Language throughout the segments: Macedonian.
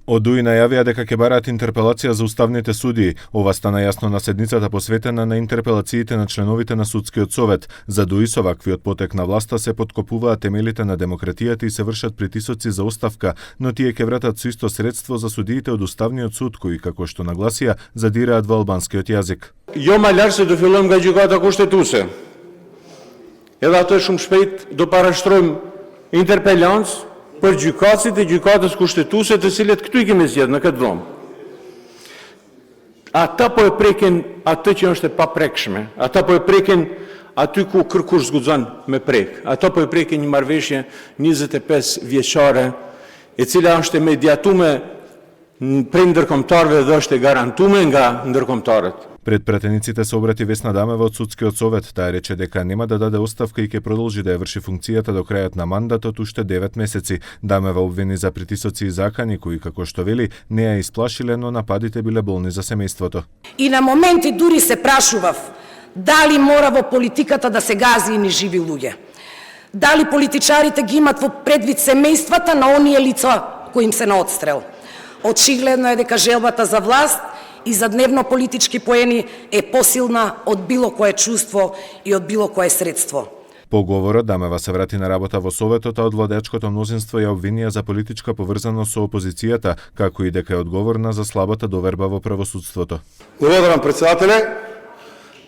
Од УИ најавија дека ќе бараат интерпелација за уставните судии. Ова стана јасно на седницата посветена на интерпелациите на членовите на Судскиот совет. За ДУИ со ваквиот потек на власта се поткопуваат темелите на демократијата и се вршат притисоци за оставка, но тие ќе вратат со исто средство за судиите од Уставниот суд, кои, како што нагласија, задираат во албанскиот јазик. Jo më lart se do fillojmë nga gjykata kushtetuese. Edhe atë shumë shpejt do parashtrojmë interpelancë për gjykatësit e gjykatës kushtetuese, të cilët këtu I kemi zgjedhur në këtë dhomë. Ata po e prekin atë që është e paprekshme. Ata po e prekin aty ku kërkush zguxon me prek. Ata po e prekin një marrëveshje 25 vjeçare, e cila është e mediatuar prej ndërkombëtarëve dhe është e garantuar nga ndërkombëtarët. Пред пратениците се обрати Весна Дамева од Судскиот совет. Таа рече дека нема да даде оставка и ќе продолжи да ја врши функцијата до крајот на мандатот уште 9 месеци. Дамева обвини за притисоци и закани кои, како што вели, не ја исплашиле, но нападите биле болни за семејството. И на моменти дури се прашував дали мора во политиката да се гази и ни живи луѓе. Дали политичарите ги имат во предвид семејствата на оние лица кои им се на одстрел. Очигледно е дека желбата за власт и за дневно политички поени е посилна од било кое чувство и од било кое средство. По говорот Дамева се врати на работа во Советот, а од владеачкото мнозинство ја обвинија за политичка поврзаност со опозицијата, како и дека е одговорна за слабата доверба во правосудството. Благодарам, председателе.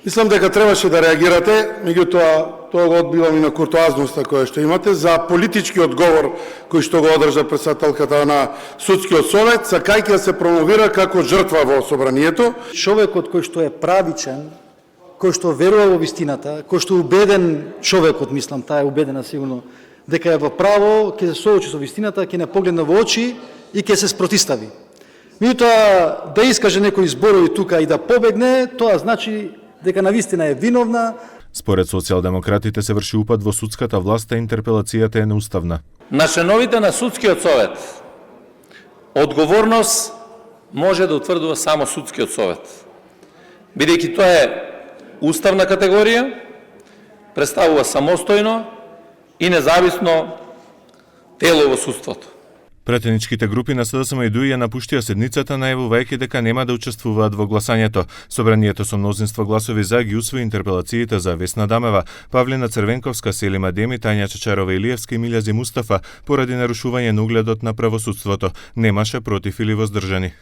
Мислам дека требаше да реагирате, меѓутоа тоа го одбивам и на куртоазноста која што имате за политички одговор кој што го одржа председателката на Судскиот совет, сакајќи да се промовира како жртва во собранието. Човекот кој што е правичен, кој што верува во вистината, кој што е убеден човекот, мислам, таа е убедена сигурно дека е во право, ќе се соочи со вистината, ќе не погледне во очи и ќе се спротистави. Меѓутоа да искаже некои зборови тука и да побегне, тоа значи дека навистина е виновна. Според социјалдемократите се врши упад во судската власт, а интерпелацијата е неуставна. На членовите на Судскиот совет одговорност може да утврдува само Судскиот совет. Бидејќи тоа е уставна категорија, представува самостојно и независно тело во судството. Пратеничките групи на СДСМ и ДУИ ја напуштија седницата, најавувајќи дека нема да учествуваат во гласањето. Собранието со мнозинство гласови за ги усвои интерпелациите за Весна Дамева, Павлина Црвенковска, Селима Деми, Тања Чачарова Илиевска и Милјази Мустафа поради нарушување на угледот на правосудството. Немаше против или воздржани.